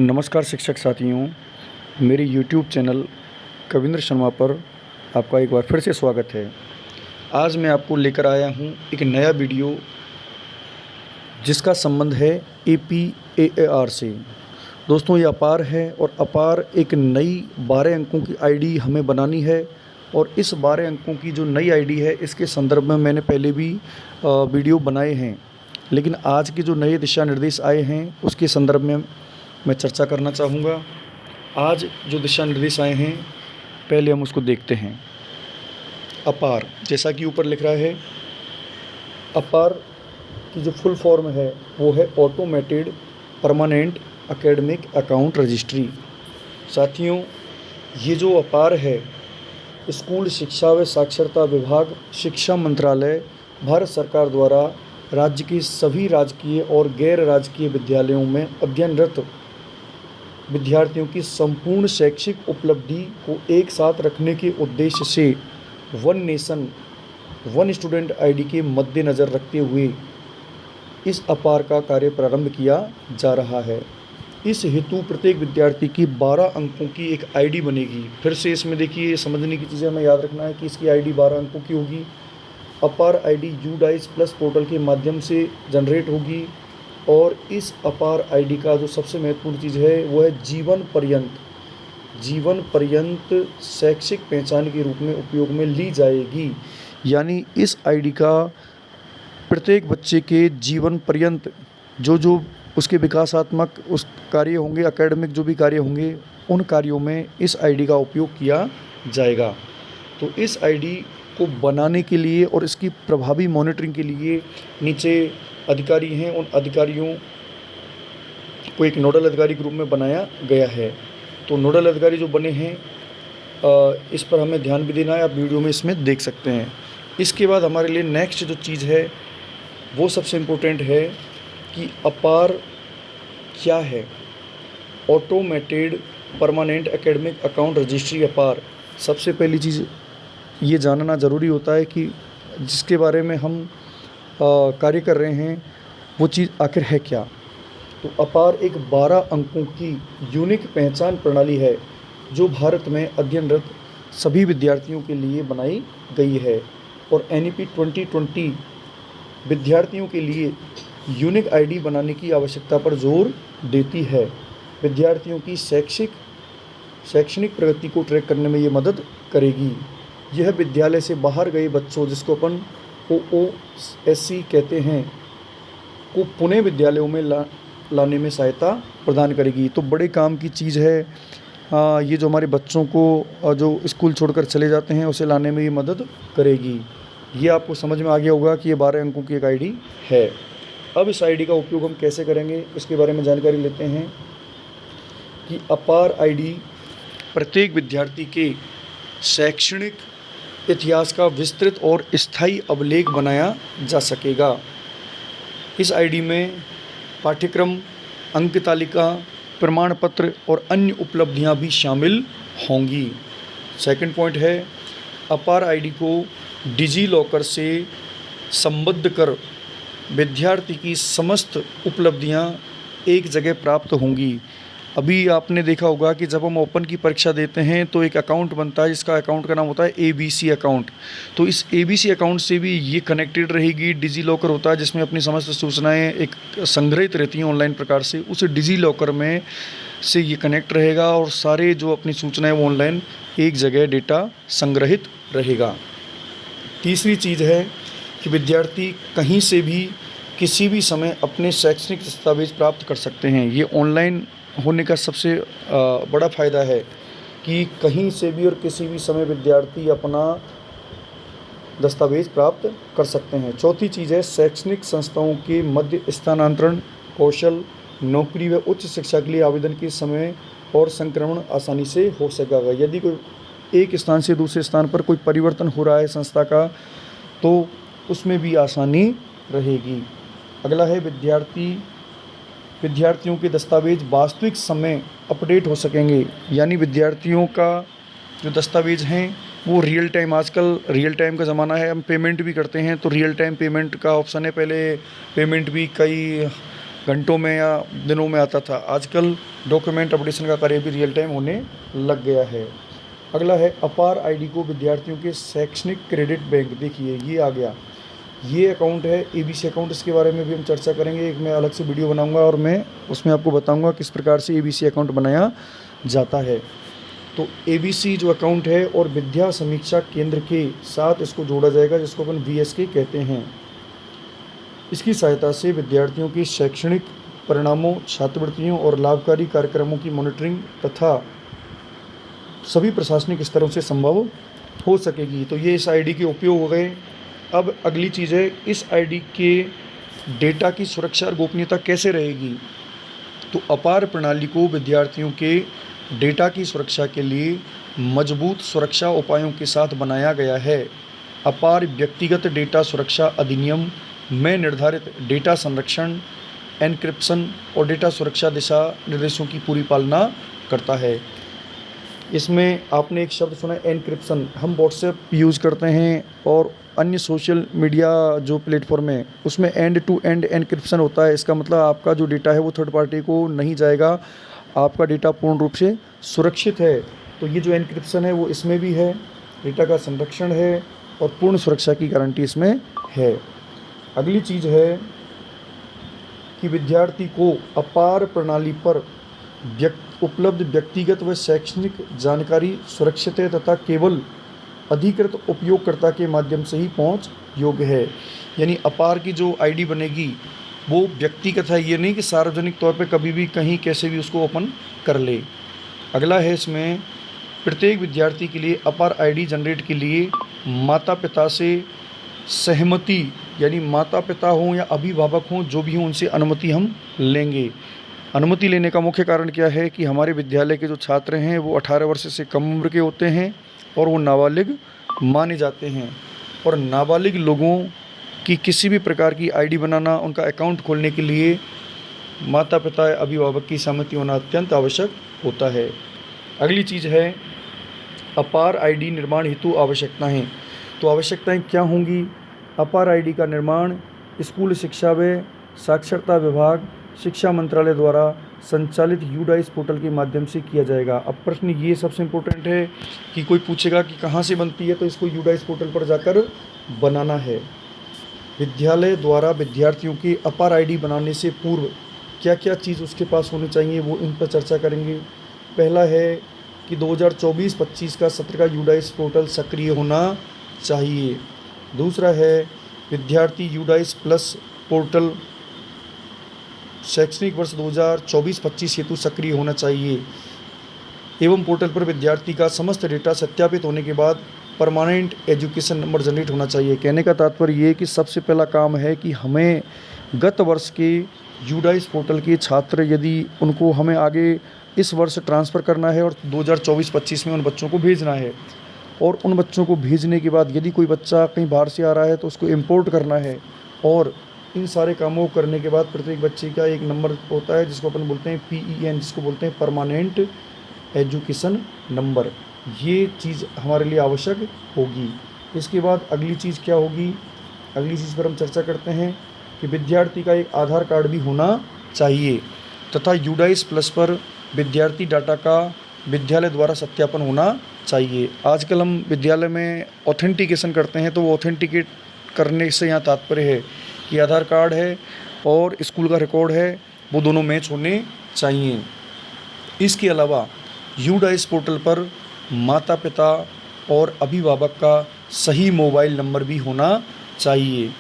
नमस्कार शिक्षक साथियों, मेरे YouTube चैनल कविंद्र शर्मा पर आपका एक बार फिर से स्वागत है। आज मैं आपको लेकर आया हूँ एक नया वीडियो जिसका संबंध है APAAR से। दोस्तों, ये अपार है और अपार एक नई 12 अंकों की आईडी हमें बनानी है और इस 12 अंकों की जो नई आईडी है इसके संदर्भ में मैंने पहले भी वीडियो बनाए हैं, लेकिन आज के जो नए दिशा निर्देश आए हैं उसके संदर्भ में मैं चर्चा करना चाहूँगा। आज जो दिशा निर्देश आए हैं पहले हम उसको देखते हैं। अपार, जैसा कि ऊपर लिख रहा है, अपार की जो फुल फॉर्म है वो है automated permanent academic account registry. साथियों, ये जो अपार है स्कूल शिक्षा व साक्षरता विभाग, शिक्षा मंत्रालय, भारत सरकार द्वारा राज्य के सभी राजकीय और गैर राजकीय विद्यालयों में अध्ययनरत विद्यार्थियों की संपूर्ण शैक्षिक उपलब्धि को एक साथ रखने के उद्देश्य से one nation one student ID के मद्देनज़र रखते हुए इस अपार का कार्य प्रारंभ किया जा रहा है। इस हेतु प्रत्येक विद्यार्थी की 12 अंकों की एक आईडी बनेगी। फिर से इसमें देखिए, समझने की चीज़ें हमें याद रखना है कि इसकी आईडी 12 अंकों की होगी। अपार आईडी UDICE प्लस पोर्टल के माध्यम से जनरेट होगी और इस अपार आईडी का जो सबसे महत्वपूर्ण चीज़ है वो है जीवन पर्यंत शैक्षिक पहचान के रूप में उपयोग में ली जाएगी। यानी इस आईडी का प्रत्येक बच्चे के जीवन पर्यंत जो उसके विकासात्मक उस कार्य होंगे, एकेडमिक जो भी कार्य होंगे, उन कार्यों में इस आईडी का उपयोग किया जाएगा। तो इस आईडी को बनाने के लिए और इसकी प्रभावी मॉनिटरिंग के लिए नीचे अधिकारी हैं, उन अधिकारियों को एक नोडल अधिकारी के रूप में बनाया गया है। तो नोडल अधिकारी जो बने हैं इस पर हमें ध्यान भी देना है, आप वीडियो में इसमें देख सकते हैं। इसके बाद हमारे लिए नेक्स्ट जो चीज़ है वो सबसे इम्पोर्टेंट है कि अपार क्या है। Automated permanent academic account registry अपार। सबसे पहली चीज़ ये जानना ज़रूरी होता है कि जिसके बारे में हम कार्य कर रहे हैं वो चीज़ आखिर है क्या। तो अपार एक 12 अंकों की यूनिक पहचान प्रणाली है जो भारत में अध्ययनरत सभी विद्यार्थियों के लिए बनाई गई है और NEP 2020 विद्यार्थियों के लिए यूनिक आईडी बनाने की आवश्यकता पर जोर देती है। विद्यार्थियों की शैक्षणिक प्रगति को ट्रैक करने में ये मदद करेगी। यह विद्यालय से बाहर गए बच्चों, जिसको अपन OOSC कहते हैं, को पुणे विद्यालयों में लाने में सहायता प्रदान करेगी। तो बड़े काम की चीज़ है ये, जो हमारे बच्चों को जो स्कूल छोड़कर चले जाते हैं उसे लाने में ये मदद करेगी। ये आपको समझ में आ गया होगा कि ये 12 अंकों की एक आईडी है। अब इस आईडी का उपयोग हम कैसे करेंगे इसके बारे में जानकारी लेते हैं कि अपार आईडी प्रत्येक विद्यार्थी के शैक्षणिक इतिहास का विस्तृत और स्थायी अभिलेख बनाया जा सकेगा। इस आईडी में पाठ्यक्रम, अंक तालिका, प्रमाण पत्र और अन्य उपलब्धियां भी शामिल होंगी। सेकंड पॉइंट है, अपार आईडी को डिजी लॉकर से संबद्ध कर विद्यार्थी की समस्त उपलब्धियां एक जगह प्राप्त होंगी। अभी आपने देखा होगा कि जब हम ओपन की परीक्षा देते हैं तो एक अकाउंट बनता है जिसका अकाउंट का नाम होता है ABC अकाउंट। तो इस ABC अकाउंट से भी ये कनेक्टेड रहेगी। डिजी लॉकर होता है जिसमें अपनी समस्त सूचनाएं एक संग्रहित रहती हैं ऑनलाइन प्रकार से। उस डिजी लॉकर में से ये कनेक्ट रहेगा और सारे जो अपनी सूचनाएं वो ऑनलाइन एक जगह डेटा संग्रहित रहेगा। तीसरी चीज़ है कि विद्यार्थी कहीं से भी किसी भी समय अपने शैक्षणिक दस्तावेज प्राप्त कर सकते हैं। ये ऑनलाइन होने का सबसे बड़ा फ़ायदा है कि कहीं से भी और किसी भी समय विद्यार्थी अपना दस्तावेज प्राप्त कर सकते हैं। चौथी चीज़ है, शैक्षणिक संस्थाओं के मध्य स्थानांतरण, कौशल, नौकरी व उच्च शिक्षा के लिए आवेदन के समय और संक्रमण आसानी से हो सकेगा। यदि कोई एक स्थान से दूसरे स्थान पर कोई परिवर्तन हो रहा है संस्था का तो उसमें भी आसानी रहेगी। अगला है, विद्यार्थियों के दस्तावेज वास्तविक समय अपडेट हो सकेंगे। यानी विद्यार्थियों का जो दस्तावेज हैं वो रियल टाइम, आजकल रियल टाइम का ज़माना है, हम पेमेंट भी करते हैं तो रियल टाइम पेमेंट का ऑप्शन है। पहले पेमेंट भी कई घंटों में या दिनों में आता था। आजकल डॉक्यूमेंट अपडेशन का कार्य भी रियल टाइम होने लग गया है। अगला है अपार आईडी को विद्यार्थियों के शैक्षणिक क्रेडिट बैंक। देखिए ये आ गया, ये अकाउंट है एबीसी अकाउंट। इसके बारे में भी हम चर्चा करेंगे, एक मैं अलग से वीडियो बनाऊंगा और मैं उसमें आपको बताऊंगा किस प्रकार से एबीसी अकाउंट बनाया जाता है। तो एबीसी जो अकाउंट है और विद्या समीक्षा केंद्र के साथ इसको जोड़ा जाएगा, जिसको अपन वीएसके कहते हैं। इसकी सहायता से विद्यार्थियों की शैक्षणिक परिणामों, छात्रवृत्तियों और लाभकारी कार्यक्रमों की मॉनिटरिंग तथा सभी प्रशासनिक स्तरों से संभव हो सकेगी। तो ये इस आईडी के उपयोग हो गए। अब अगली चीज़ है, इस आईडी के डेटा की सुरक्षा और गोपनीयता कैसे रहेगी। तो अपार प्रणाली को विद्यार्थियों के डेटा की सुरक्षा के लिए मजबूत सुरक्षा उपायों के साथ बनाया गया है। अपार व्यक्तिगत डेटा सुरक्षा अधिनियम में निर्धारित डेटा संरक्षण, एन्क्रिप्शन और डेटा सुरक्षा दिशा निर्देशों की पूरी पालना करता है। इसमें आपने एक शब्द सुना है एन्क्रिप्शन। हम व्हाट्सएप यूज़ करते हैं और अन्य सोशल मीडिया जो प्लेटफॉर्म है उसमें एंड टू एंड एन्क्रिप्शन होता है। इसका मतलब आपका जो डेटा है वो थर्ड पार्टी को नहीं जाएगा, आपका डेटा पूर्ण रूप से सुरक्षित है। तो ये जो एन्क्रिप्शन है वो इसमें भी है, डेटा का संरक्षण है और पूर्ण सुरक्षा की गारंटी इसमें है। अगली चीज़ है कि विद्यार्थी को अपार प्रणाली पर उपलब्ध व्यक्तिगत व शैक्षणिक जानकारी सुरक्षित है तथा केवल अधिकृत उपयोगकर्ता के माध्यम से ही पहुंच योग्य है। यानी अपार की जो आईडी बनेगी वो व्यक्तिगत है, ये नहीं कि सार्वजनिक तौर पे कभी भी कहीं कैसे भी उसको ओपन कर ले। अगला है इसमें प्रत्येक विद्यार्थी के लिए अपार आईडी जनरेट के लिए माता पिता से सहमति, यानी माता पिता हों या अभिभावक हों जो भी हों उनसे अनुमति हम लेंगे। अनुमति लेने का मुख्य कारण क्या है कि हमारे विद्यालय के जो छात्र हैं वो 18 वर्ष से कम उम्र के होते हैं और वो नाबालिग माने जाते हैं। और नाबालिग लोगों की किसी भी प्रकार की आईडी बनाना, उनका अकाउंट खोलने के लिए माता पिता या अभिभावक की सहमति होना अत्यंत आवश्यक होता है। अगली चीज़ है अपार आईडी निर्माण हेतु आवश्यकताएँ। तो आवश्यकताएँ क्या होंगी। अपार आईडी का निर्माण स्कूल शिक्षा व साक्षरता विभाग, शिक्षा मंत्रालय द्वारा संचालित यूडाइस पोर्टल के माध्यम से किया जाएगा। अब प्रश्न ये सबसे इम्पोर्टेंट है कि कोई पूछेगा कि कहाँ से बनती है, तो इसको यूडाइस पोर्टल पर जाकर बनाना है। विद्यालय द्वारा विद्यार्थियों की अपार आईडी बनाने से पूर्व क्या क्या चीज़ उसके पास होनी चाहिए वो इन पर चर्चा करेंगे। पहला है कि 2024-25 का सत्र का यूडाइस पोर्टल सक्रिय होना चाहिए। दूसरा है विद्यार्थी यूडाइस प्लस पोर्टल शैक्षणिक वर्ष 2024-25 हेतु सक्रिय होना चाहिए एवं पोर्टल पर विद्यार्थी का समस्त डेटा सत्यापित होने के बाद परमानेंट एजुकेशन नंबर जनरेट होना चाहिए। कहने का तात्पर्य ये कि सबसे पहला काम है कि हमें गत वर्ष के यूडाइस पोर्टल के छात्र यदि उनको हमें आगे इस वर्ष ट्रांसफ़र करना है और 2024-25 में उन बच्चों को भेजना है, और उन बच्चों को भेजने के बाद यदि कोई बच्चा कहीं बाहर से आ रहा है तो उसको इम्पोर्ट करना है। और इन सारे कामों को करने के बाद प्रत्येक बच्चे का एक नंबर होता है जिसको अपन बोलते हैं PEN, जिसको बोलते हैं परमानेंट एजुकेशन नंबर। ये चीज़ हमारे लिए आवश्यक होगी। इसके बाद अगली चीज़ क्या होगी, अगली चीज़ पर हम चर्चा करते हैं कि विद्यार्थी का एक आधार कार्ड भी होना चाहिए तथा यूडाइस प्लस पर विद्यार्थी डाटा का विद्यालय द्वारा सत्यापन होना चाहिए। आजकल हम विद्यालय में ऑथेंटिकेशन करते हैं, तो वो ऑथेंटिकेट करने से यहाँ तात्पर्य है कि आधार कार्ड है और स्कूल का रिकॉर्ड है, वो दोनों मैच होने चाहिए। इसके अलावा यूडाइस पोर्टल पर माता पिता और अभिभावक का सही मोबाइल नंबर भी होना चाहिए।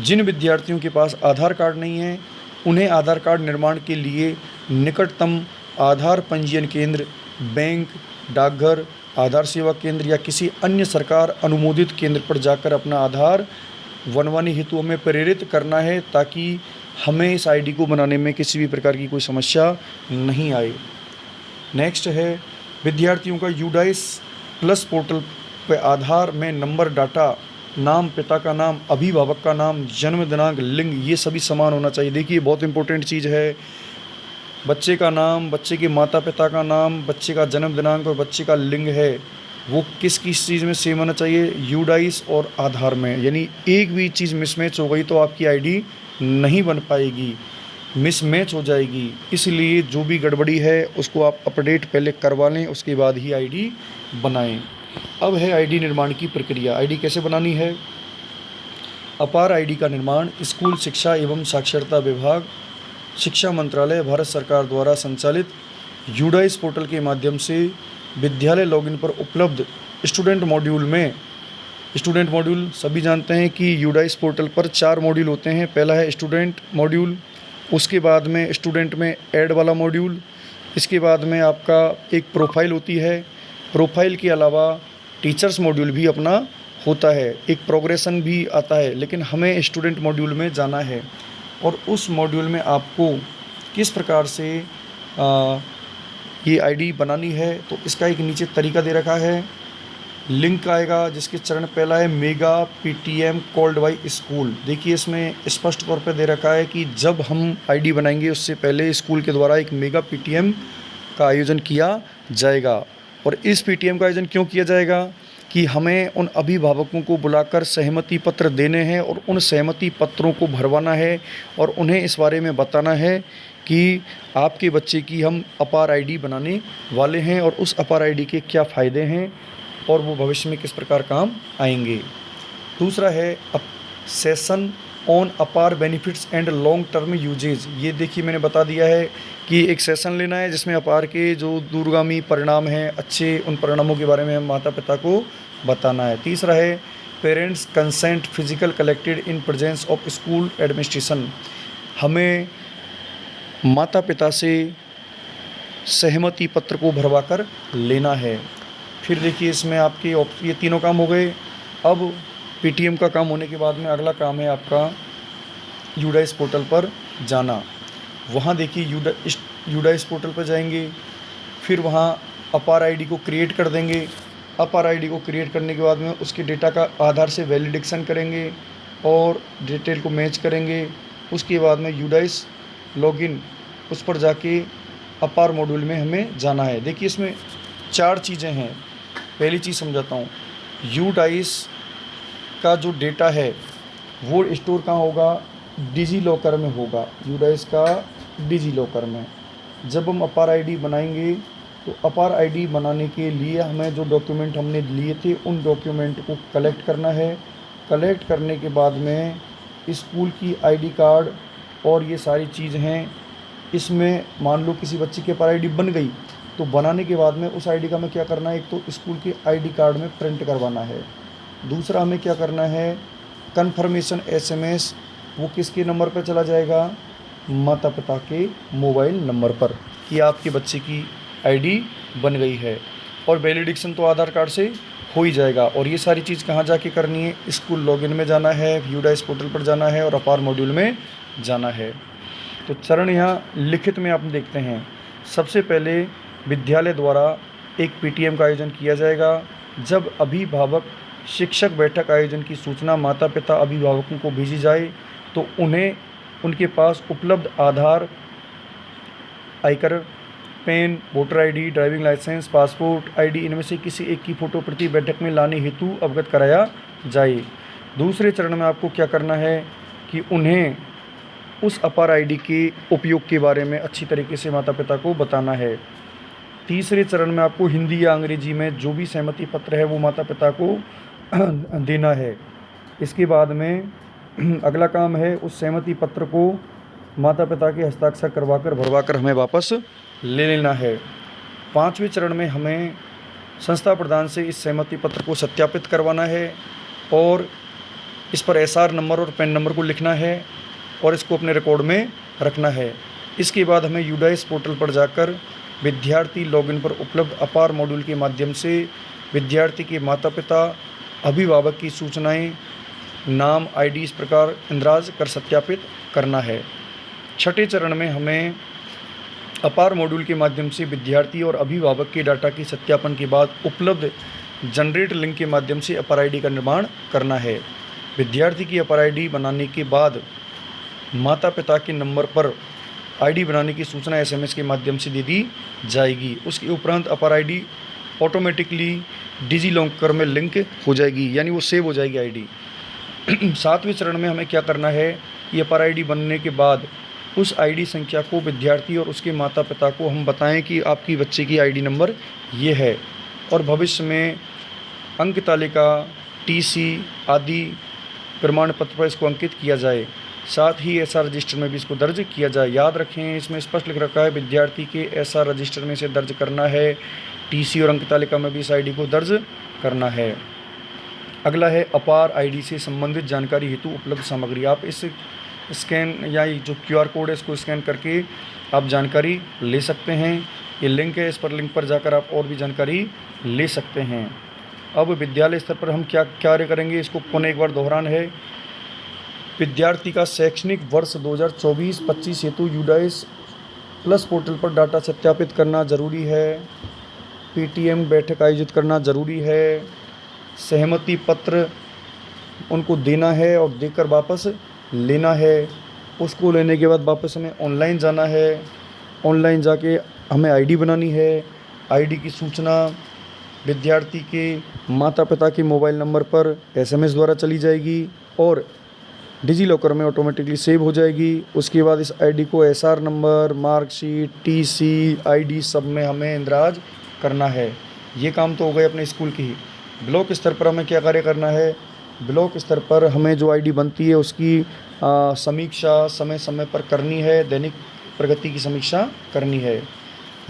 जिन विद्यार्थियों के पास आधार कार्ड नहीं है उन्हें आधार कार्ड निर्माण के लिए निकटतम आधार पंजीयन केंद्र, बैंक, डाकघर, आधार सेवा केंद्र या किसी अन्य सरकार अनुमोदित केंद्र पर जाकर अपना आधार बनवाने हेतु हमें प्रेरित करना है, ताकि हमें इस आईडी को बनाने में किसी भी प्रकार की कोई समस्या नहीं आए। नेक्स्ट है विद्यार्थियों का यूडाइस प्लस पोर्टल पर आधार में नंबर, डाटा, नाम, पिता का नाम, अभिभावक का नाम, जन्म दिनांक, लिंग, ये सभी समान होना चाहिए। देखिए बहुत इंपॉर्टेंट चीज़ है। बच्चे का नाम, बच्चे के माता पिता का नाम, बच्चे का जन्म दिनांक और बच्चे का लिंग है वो किस किस चीज़ में सेम होना चाहिए, यूडाइस और आधार में। यानी एक भी चीज़ मिसमैच हो गई तो आपकी आईडी नहीं बन पाएगी। मिसमैच हो जाएगी। इसलिए जो भी गड़बड़ी है उसको आप अपडेट पहले करवा लें, उसके बाद ही आईडी बनाएं। अब है आईडी निर्माण की प्रक्रिया। आईडी कैसे बनानी है? अपार आईडी का निर्माण स्कूल शिक्षा एवं साक्षरता विभाग, शिक्षा मंत्रालय, भारत सरकार द्वारा संचालित यूडाइस पोर्टल के माध्यम से विद्यालय लॉगिन पर उपलब्ध स्टूडेंट मॉड्यूल में, स्टूडेंट मॉड्यूल सभी जानते हैं कि यूडाइस पोर्टल पर 4 मॉड्यूल होते हैं। पहला है स्टूडेंट मॉड्यूल, उसके बाद में स्टूडेंट में ऐड वाला मॉड्यूल, इसके बाद में आपका एक प्रोफाइल होती है। प्रोफाइल के अलावा टीचर्स मॉड्यूल भी अपना होता है, एक प्रोग्रेशन भी आता है। लेकिन हमें स्टूडेंट मॉड्यूल में जाना है और उस मॉड्यूल में आपको किस प्रकार से ये आईडी बनानी है, तो इसका एक नीचे तरीका दे रखा है। लिंक आएगा जिसके चरण पहला है mega PTM called by school. देखिए इसमें स्पष्ट तौर पर दे रखा है कि जब हम आईडी बनाएंगे उससे पहले स्कूल के द्वारा एक मेगा पीटीएम का आयोजन किया जाएगा। और इस पीटीएम का आयोजन क्यों किया जाएगा कि हमें उन अभिभावकों को बुलाकर सहमति पत्र देने हैं और उन सहमति पत्रों को भरवाना है और उन्हें इस बारे में बताना है कि आपके बच्चे की हम अपार आईडी बनाने वाले हैं और उस अपार आईडी के क्या फ़ायदे हैं और वो भविष्य में किस प्रकार काम आएंगे। दूसरा है session on APAAR benefits and long term usages. ये देखिए मैंने बता दिया है कि एक सेशन लेना है जिसमें अपार के जो दूरगामी परिणाम हैं, अच्छे उन परिणामों के बारे में माता पिता को बताना है। तीसरा है parents consent physical collected in presence of school administration. हमें माता पिता से सहमति पत्र को भरवा कर लेना है। फिर देखिए इसमें आपके ये तीनों काम हो गए। अब पीटीएम का काम होने के बाद में अगला काम है आपका यूडाइस पोर्टल पर जाना। वहाँ देखिए यूडाइस पोर्टल पर जाएंगे, फिर वहाँ अपार आईडी को क्रिएट कर देंगे। अपार आईडी को क्रिएट करने के बाद में उसके डेटा का आधार से वैलिडेशन करेंगे और डिटेल को मैच करेंगे। उसके बाद में यूडाइस लॉगिन, उस पर जाके अपार मॉड्यूल में हमें जाना है। देखिए इसमें 4 चीज़ें हैं। पहली चीज़ समझाता हूँ, यूडाइस का जो डेटा है वो स्टोर कहाँ होगा? डिजी लॉकर में होगा। यूडाइस का डिजी लॉकर में। जब हम अपार आईडी बनाएंगे तो अपार आईडी बनाने के लिए हमें जो डॉक्यूमेंट हमने लिए थे उन डॉक्यूमेंट को कलेक्ट करना है। कलेक्ट करने के बाद में स्कूल की आईडी कार्ड और ये सारी चीज़ हैं। इसमें मान लो किसी बच्चे की अपार आईडी बन गई तो बनाने के बाद में उस आईडी का हमें क्या करना है? एक तो स्कूल के आईडी कार्ड में प्रिंट करवाना है। दूसरा हमें क्या करना है? कन्फर्मेशन एसएमएस, वो किसके नंबर पर चला जाएगा? माता पिता के मोबाइल नंबर पर कि आपके बच्चे की आईडी बन गई है। और वैलिडेशन तो आधार कार्ड से हो ही जाएगा। और ये सारी चीज़ कहाँ जाके करनी है? स्कूल लॉगिन में जाना है, यूडाइस पोर्टल पर जाना है और अपार मॉड्यूल में जाना है। तो चरण यहाँ लिखित में आप देखते हैं। सबसे पहले विद्यालय द्वारा एक पीटीएम का आयोजन किया जाएगा। जब अभिभावक शिक्षक बैठक आयोजन की सूचना माता पिता अभिभावकों को भेजी जाए तो उन्हें उनके पास उपलब्ध आधार, आयकर, PAN, voter ID, driving licence, passport ID, इनमें से किसी एक की फ़ोटो प्रति बैठक में लाने हेतु अवगत कराया जाए। दूसरे चरण में आपको क्या करना है कि उन्हें उस अपार आईडी के उपयोग के बारे में अच्छी तरीके से माता पिता को बताना है। तीसरे चरण में आपको हिंदी या अंग्रेजी में जो भी सहमति पत्र है वो माता पिता को देना है। इसके बाद में अगला काम है उस सहमति पत्र को माता पिता के हस्ताक्षर भरवाकर हमें वापस ले लेना है। 5वें चरण में हमें संस्था प्रधान से इस सहमति पत्र को सत्यापित करवाना है और इस पर एसआर नंबर और पैन नंबर को लिखना है और इसको अपने रिकॉर्ड में रखना है। इसके बाद हमें यूडाइस पोर्टल पर जाकर विद्यार्थी लॉगिन पर उपलब्ध अपार मॉड्यूल के माध्यम से विद्यार्थी के माता पिता, अभिभावक की सूचनाएं, नाम, आईडी इस प्रकार इंदराज कर सत्यापित करना है। 6ठे चरण में हमें अपार मॉड्यूल के माध्यम से विद्यार्थी और अभिभावक के डाटा के सत्यापन के बाद उपलब्ध जनरेट लिंक के माध्यम से अपार आईडी का निर्माण करना है। विद्यार्थी की अपार आईडी बनाने के बाद माता पिता के नंबर पर आईडी बनाने की सूचना एसएमएस के माध्यम से दे दी जाएगी। उसके उपरांत अपार आईडी ऑटोमेटिकली डिजी लॉकर में लिंक हो जाएगी, यानी वो सेव हो जाएगी आईडी। 7वें चरण में हमें क्या करना है? ये अपार आईडी बनने के बाद उस आईडी संख्या को विद्यार्थी और उसके माता पिता को हम बताएं कि आपकी बच्चे की आईडी नंबर ये है, और भविष्य में अंक तालिका, टीसी आदि प्रमाण पत्र पर इसको अंकित किया जाए। साथ ही एसआर रजिस्टर में भी इसको दर्ज किया जाए। याद रखें, इसमें स्पष्ट लिख रखा है विद्यार्थी के एसआर रजिस्टर में से दर्ज करना है, टीसी और अंक तालिका में भी इस आईडी को दर्ज करना है। अगला है अपार आईडी से संबंधित जानकारी हेतु उपलब्ध सामग्री। आप इस स्कैन या ये जो क्यूआर कोड है इसको स्कैन करके आप जानकारी ले सकते हैं। ये लिंक है, इस पर लिंक पर जाकर आप और भी जानकारी ले सकते हैं। अब विद्यालय स्तर पर हम क्या कार्य करेंगे, इसको पुनः एक बार दोहराना है। विद्यार्थी का शैक्षणिक वर्ष 2024-25 हेतु यूडाइस प्लस पोर्टल पर डाटा सत्यापित करना जरूरी है। पीटीएम बैठक आयोजित करना जरूरी है। सहमति पत्र उनको देना है और देकर वापस लेना है। उसको लेने के बाद वापस हमें ऑनलाइन जाना है। ऑनलाइन जाके हमें आईडी बनानी है। आईडी की सूचना विद्यार्थी के माता पिता के मोबाइल नंबर पर एसएमएस द्वारा चली जाएगी और डिजी लॉकर में ऑटोमेटिकली सेव हो जाएगी। उसके बाद इस आईडी को SR number, marksheet, TC, ID सब में हमें इंदराज करना है। ये काम तो हो गए अपने स्कूल की ही। ब्लॉक स्तर पर हमें क्या कार्य करना है, ब्लॉक स्तर पर हमें जो आईडी बनती है उसकी समीक्षा समय समय पर करनी है। दैनिक प्रगति की समीक्षा करनी है।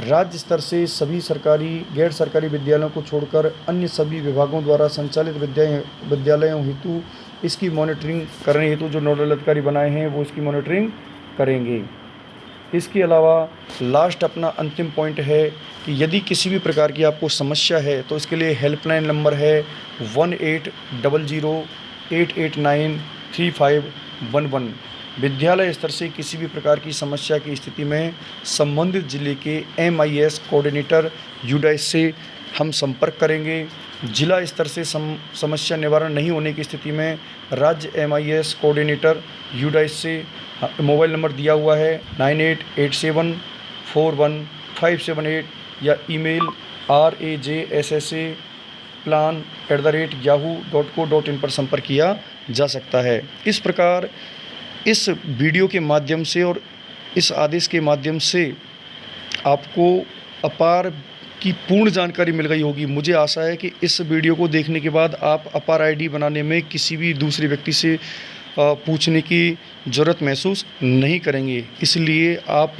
राज्य स्तर से सभी सरकारी गैर सरकारी विद्यालयों को छोड़कर अन्य सभी विभागों द्वारा संचालित विद्यालयों हेतु इसकी मॉनिटरिंग करने हेतु जो नोडल अधिकारी बनाए हैं वो इसकी मॉनिटरिंग करेंगे। इसके अलावा लास्ट अपना अंतिम पॉइंट है कि यदि किसी भी प्रकार की आपको समस्या है तो इसके लिए हेल्पलाइन नंबर है 1800-889-3511। विद्यालय स्तर से किसी भी प्रकार की समस्या की स्थिति में संबंधित जिले के MIS कोऑर्डिनेटर यूडाइस से हम संपर्क करेंगे। जिला स्तर से समस्या निवारण नहीं होने की स्थिति में राज्य MIS कोऑर्डिनेटर यूडाइस से मोबाइल नंबर दिया हुआ है 9887411578 या ईमेल rajssa plan@yahoo.co.in पर संपर्क किया जा सकता है। इस प्रकार इस वीडियो के माध्यम से और इस आदेश के माध्यम से आपको अपार की पूर्ण जानकारी मिल गई होगी। मुझे आशा है कि इस वीडियो को देखने के बाद आप अपार आईडी बनाने में किसी भी दूसरे व्यक्ति से पूछने की ज़रूरत महसूस नहीं करेंगे। इसलिए आप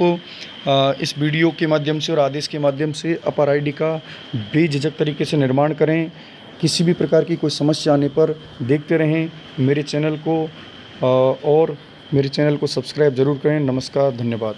इस वीडियो के माध्यम से और आदेश के माध्यम से अपार आईडी का बेझिझक तरीके से निर्माण करें। किसी भी प्रकार की कोई समस्या आने पर देखते रहें मेरे चैनल को और मेरे चैनल को सब्सक्राइब ज़रूर करें। नमस्कार, धन्यवाद।